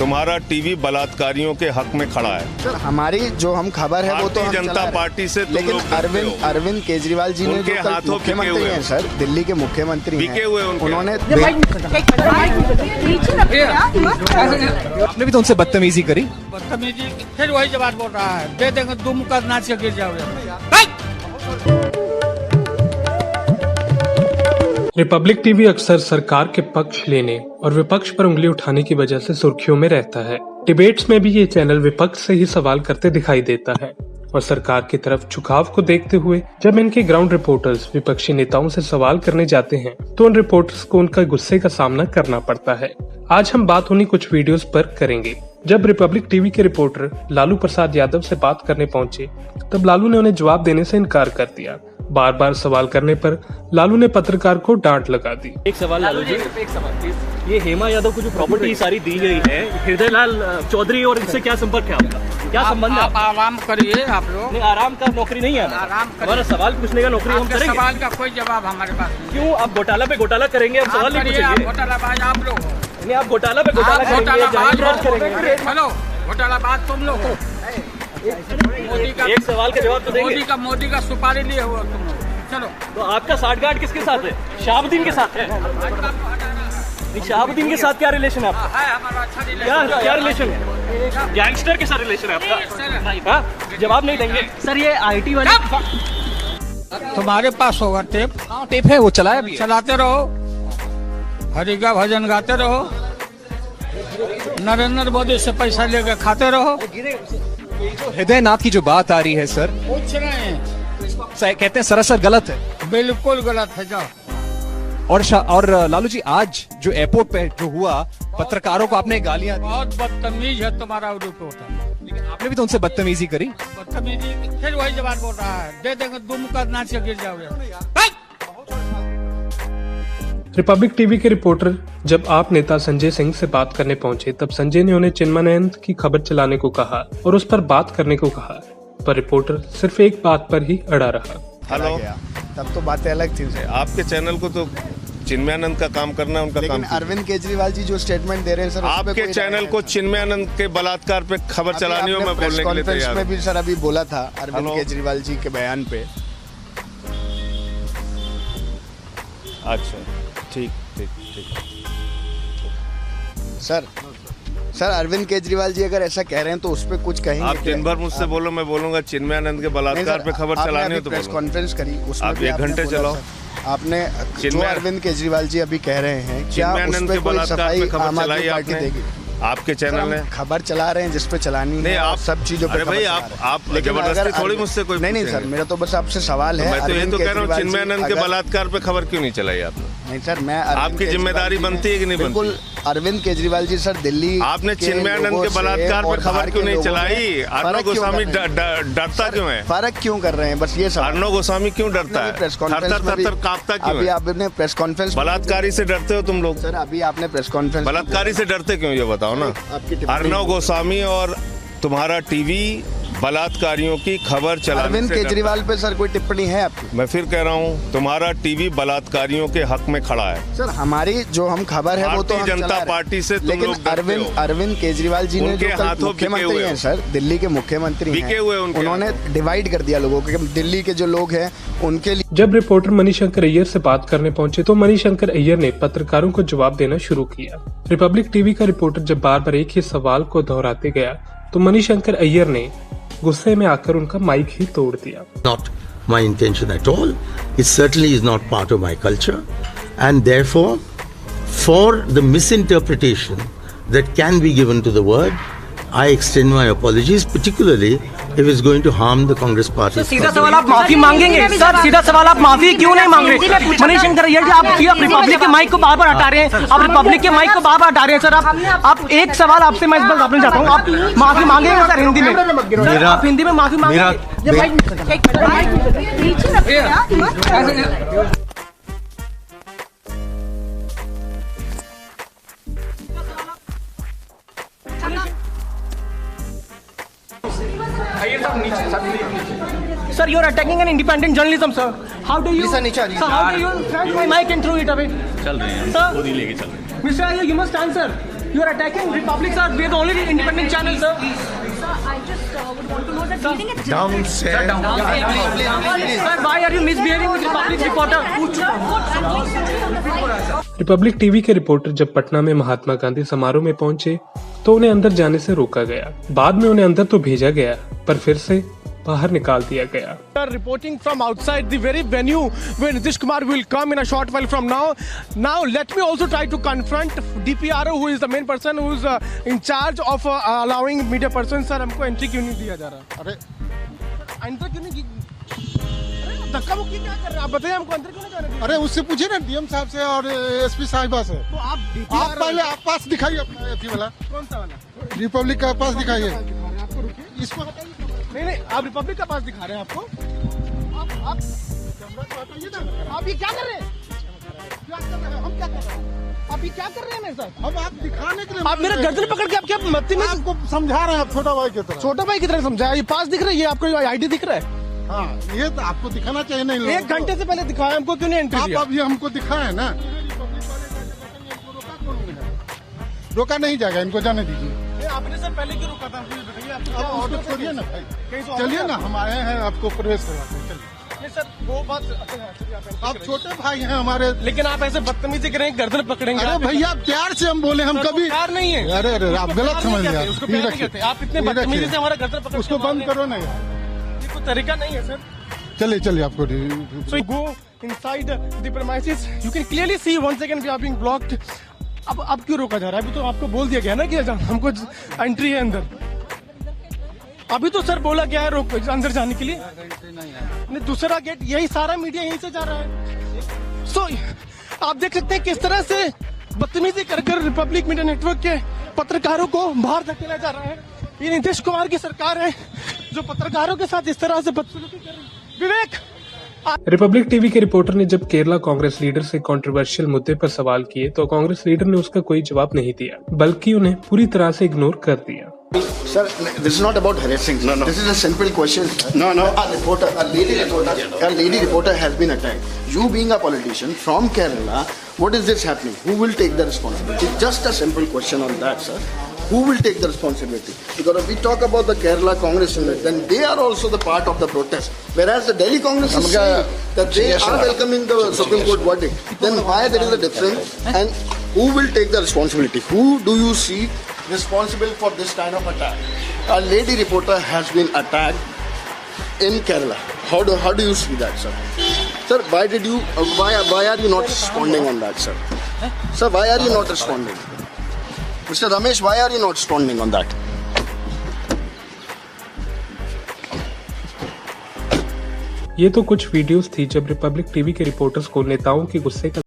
तुम्हारा टीवी बलात्कारियों के हक में खड़ा है। सर हमारी जो हम खबर है वो तो हम जनता पार्टी से तुम लेकिन लोग अरविंद केजरीवाल जी ने उनके जो हाथों मुख्यमंत्री हैं सर, दिल्ली के मुख्यमंत्री बिके हुए उन्होंने आपने भी तो उनसे बदतमीजी करी। बदतमीजी फिर वही जवाब बोल रहा है, दे देंगे दुम का नाच के गिर जाओगे। रिपब्लिक टीवी अक्सर सरकार के पक्ष लेने और विपक्ष पर उंगली उठाने की वजह से सुर्खियों में रहता है। डिबेट्स में भी ये चैनल विपक्ष से ही सवाल करते दिखाई देता है और सरकार की तरफ झुकाव को देखते हुए जब इनके ग्राउंड रिपोर्टर्स विपक्षी नेताओं से सवाल करने जाते हैं तो उन रिपोर्टर्स को उनका गुस्से का सामना करना पड़ता है। आज हम बात उन्हीं कुछ वीडियोस पर करेंगे। जब रिपब्लिक टीवी के रिपोर्टर लालू प्रसाद यादव से बात करने पहुंचे तब लालू ने उन्हें जवाब देने से इनकार कर दिया। बार बार सवाल करने पर लालू ने पत्रकार को डांट लगा दी। एक सवाल लालू जी, एक सवाल प्लीज। ये हेमा यादव को जो प्रॉपर्टी सारी दी गई है, हृदय लाल चौधरी और इससे क्या संपर्क है आपका? क्या संबंध है? आप आराम करिए आप लोग। नहीं, आराम का नौकरी नहीं है। आराम करिए। हमारा सवाल पूछने का नौकरी हम करेंगे। सवाल का कोई जवाब हमारे पास नहीं। क्यों आप घोटाला पे घोटाला करेंगे? हम सवाल नहीं पूछेंगे। घोटालाबाज आप लोग। नहीं, आप घोटाला पे घोटाला करेंगे। हेलो, घोटालाबाज तुम लोग हो। एक सवाल का जवाब तो देंगे। मोदी का सुपारी लिए हुआ तुम लोग। चलो, तो आपका साठगांठ किसके साथ है? शहाबुद्दीन के साथ है। शहाबुद्दीन के साथ क्या रिलेशन है आपका? है हमारा अच्छा रिलेशन। क्या रिलेशन है? गैंगस्टर के साथ रिलेशन है आपका? जवाब नहीं देंगे सर। ये IT वाले तुम्हारे पास होगा टेप? टेप है, वो चलाया भी है। चलाते रहो, हरि का भजन गाते रहो, नरेंद्र मोदी से पैसा लेकर खाते रहो। हृदय नाथ की जो बात आ रही है सर, पूछ रहे हैं, कहते हैं सरासर गलत है। बिल्कुल गलत है। जाओ। और लालू जी, आज जो एयरपोर्ट पे जो हुआ, पत्रकारों को आपने गालियां दी। बहुत बदतमीज है तुम्हारा रिपोर्टर। लेकिन आपने भी तो उनसे बदतमीजी करी। बदतमीजी फिर वही जवाब बोल रहा है, दे देंगे दुम का नाच के गिर जाओगे। रिपब्लिक टीवी के रिपोर्टर जब आप नेता संजय सिंह से बात करने पहुंचे तब संजय ने उन्हें चिन्मयानंद की खबर चलाने को कहा और उस पर बात करने को कहा, पर रिपोर्टर सिर्फ एक बात पर ही अड़ा रहा। हेलो, तब तो बातें अलग थी। आपके चैनल को तो चिन्मयानंद का काम करना है, उनका काम। अरविंद केजरीवाल जी जो स्टेटमेंट दे रहे हैं सर, आपके चैनल को चिन्मयानंद के बलात्कार पे खबर चलानी हो, मैं बोलने के लिए तैयार में भी सर अभी बोला था अरविंद केजरीवाल जी के बयान पे। अच्छा, ठीक। सर अरविंद केजरीवाल जी अगर ऐसा कह रहे हैं तो उस पर कुछ कहेंगे? आप दिन भर मुझसे बोलो, मैं बोलूंगा चिन्मयानंद के बलात्कार पे खबर चलानी हो तो प्रेस कॉन्फ्रेंस करी, उसमें आप 1 घंटे चलाओ। आपने जो अरविंद केजरीवाल जी अभी कह रहे हैं, क्या उस पे कोई सफाई आम आदमी पार्टी देगी? आपके चैनल ने खबर चला रहे हैं जिसपे चलानी है, आप सब चीजों पे। भाई आप जबरदस्ती थोड़ी मुझसे कोई नहीं सर, मेरा तो बस आपसे सवाल है। मैं तो ये तो कह रहा हूँ, चिन्मयानंद के बलात्कार पे खबर क्यों नहीं चलाई आपने? नहीं सर, मैं आपकी जिम्मेदारी बनती है कि नहीं बनती? बिल्कुल। अरविंद केजरीवाल जी सर दिल्ली, आपने चिन्मयानंद के बलात्कार पे खबर क्यों नहीं चलाई? अर्नव गोस्वामी डरता क्यों है? फर्क क्यों कर रहे हैं? बस ये सवाल। अर्नव गोस्वामी क्यों डरता है? थर-थर कांपता क्यों है? अभी आपने प्रेस कॉन्फ्रेंस, बलात्कारी से डरते हो तुम लोग सर? अभी आपने प्रेस कॉन्फ्रेंस, बलात्कारी से डरते क्यों, ये बताओ ना। अर्नव गोस्वामी और तुम्हारा टीवी बलात्कारियों की खबर चलाने से अरविंद केजरीवाल पे सर कोई टिप्पणी है आपकी? मैं फिर कह रहा हूँ, तुम्हारा टीवी बलात्कारियों के हक में खड़ा है। सर हमारी जो हम खबर है वो तो हम जनता पार्टी से तुम लेकिन लोग अरविंद केजरीवाल जी ने जो कल मुख्यमंत्री हैं सर, दिल्ली के मुख्यमंत्री हैं, उन्होंने डिवाइड कर दिया लोगों को। दिल्ली के जो लोग हैं उनके लिए। जब रिपोर्टर मणिशंकर अय्यर से बात करने पहुंचे तो मणिशंकर अय्यर ने पत्रकारों को जवाब देना शुरू किया। रिपब्लिक टीवी का रिपोर्टर जब बार बार एक ही सवाल को दोहराते गया तो मणिशंकर अय्यर ने गुस्से में आकर उनका माइक ही तोड़ दिया। Not my intention at all. It certainly is not part of my culture, and therefore, for the misinterpretation that can be given to the word, I extend my apologies, particularly if it's going to harm the Congress party. सीधा सवाल, आप माफी मांगेंगे sir? सीधा सवाल, आप माफी क्यों नहीं मांग रहे? मणिशंकर अय्यर जी, आप रिपब्लिक के माइक को बार बार हटा रहे हैं। आप रिपब्लिक के माइक को बार बार हटा रहे हैं सर। आप एक सवाल आपसे मैं इस बार आपने चाहता हूँ, आप माफी मांगेंगे सर हिंदी में? आप हिंदी में माफी मांगेंगे? Sir, you are attacking an independent journalism, sir. How do you? Sir, how do you snatch my mic and throw it away? चल रहे हैं, sir. खुद ही लेके चल रहे हैं. Mr. Ayer, you must answer. You are attacking Republic, sir. We are the only independent channel, sir. Sir, I just would want to know that reading it. Sir, why are you misbehaving with Republic reporter? Republic TV के reporter जब पटना में महात्मा गांधी समारोह में पहुंचे तो उन्हें अंदर जाने से रोका गया। बाद में उन्हें अंदर तो भेजा गया पर फिर से बाहर निकाल दिया गया। Reporting from outside the very venue where Nitish Kumar will come in a short while from now. Now let me also try to confront DPRO, who is the main person who is in charge of allowing media persons. Sir, हमको entry क्यों नहीं दिया जा रहा? अरे entry क्यों नहीं? धक्का मुक्की क्या कर रहे हैं? आप बताइए हमको अंदर क्यों नहीं जाने? अरे उससे पूछिए ना डीएम साहब से और एसपी साहिबा से। तो आप पहले आप पास दिखाइए अपना एथी वाला। कौन सा वाला? रिपब्लिक का पास दिखाइए। आपको रुकिए। इसको हटाइए। नहीं, आप रिपब्लिक का पास दिखा रहे हैं आपको। आप ये क्या कर रहे हैं? क्या कर रहे हैं? हम क्या कर रहे हैं? आप ये क्या कर रहे हैं मेरे साथ? हम आप दिखाने के लिए। आप मेरा गर्दन पकड़ के आप क्या मत्ती में? आपको समझा रहे हैं, आप छोटा भाई की तरह। छोटा भाई की तरह समझाया। ये पास दिख रहा है, ये आपको आईडी दिख रहा है। हाँ, ये तो आपको दिखाना चाहिए। नहीं, 1 घंटे से पहले दिखाया, हमको क्यों नहीं एंट्री दिया? आप अब ये हमको दिखाए ना। रोका नहीं जाएगा, इनको जाने दीजिए। आपने सर पहले क्यों रोका था? आप ऑर्डर छोड़िए ना भाई, चलिए ना, हम आए हैं आपको प्रवेश करवाते हैं। नहीं सर, वो बात आप छोटे भाई हैं हमारे, लेकिन आप ऐसे बदतमीजी करेंगे, गर्दन पकड़ेंगे। अरे भैया प्यार से हम बोले, हम कभी प्यार नहीं है। अरे अरे आप गलत समझ लिया। उसको प्यार नहीं कहते। आप इतने बदतमीजी से हमारा गर्दन पकड़, उसको बंद करो ना यार, ये कोई तरीका नहीं है सर। चलिए चलिए आपको। So you go inside the premises. You can clearly see once again we are being blocked. अब क्यों रोका जा रहा है? अभी तो आपको बोल दिया गया ना कि हमको एंट्री है अंदर। अभी तो सर बोला गया है रोक अंदर जाने के लिए। नहीं, दूसरा गेट, यही सारा मीडिया यहीं से जा रहा है। सो आप देख सकते हैं किस तरह से बदतमीजी कर रिपब्लिक मीडिया नेटवर्क के पत्रकारों को बाहर धकेला जा रहा है। ये नीतीश कुमार की सरकार है जो पत्रकारों के साथ इस तरह से बदसलूकी कर रही है। विवेक, रिपब्लिक टीवी के रिपोर्टर ने जब केरला कांग्रेस लीडर से कंट्रोवर्शियल मुद्दे पर सवाल किए तो कांग्रेस लीडर ने उसका कोई जवाब नहीं दिया बल्कि उन्हें पूरी तरह से इग्नोर कर दिया। Sir, this is not about harassing. No. This is a simple question. No. A lady reporter has been attacked. You being a politician from Kerala, what is this happening? Who will take the responsibility? Just a simple question on that, sir. Who will take the responsibility? Because if we talk about the Kerala Congress unit, then they are also the part of the protest. Whereas the Delhi Congress is saying that they are welcoming the Supreme Court verdict. Then why there is a difference? And who will take the responsibility? Who do you see responsible for this kind of attack? A lady reporter has been attacked in Kerala. How do you see that, sir? Sir, why are you not responding on that, sir? Sir, why are you not responding? Mr. Ramesh, why are you not responding on that? ये तो कुछ videos थी जब Republic TV के reporters को नेताओं के गुस्से का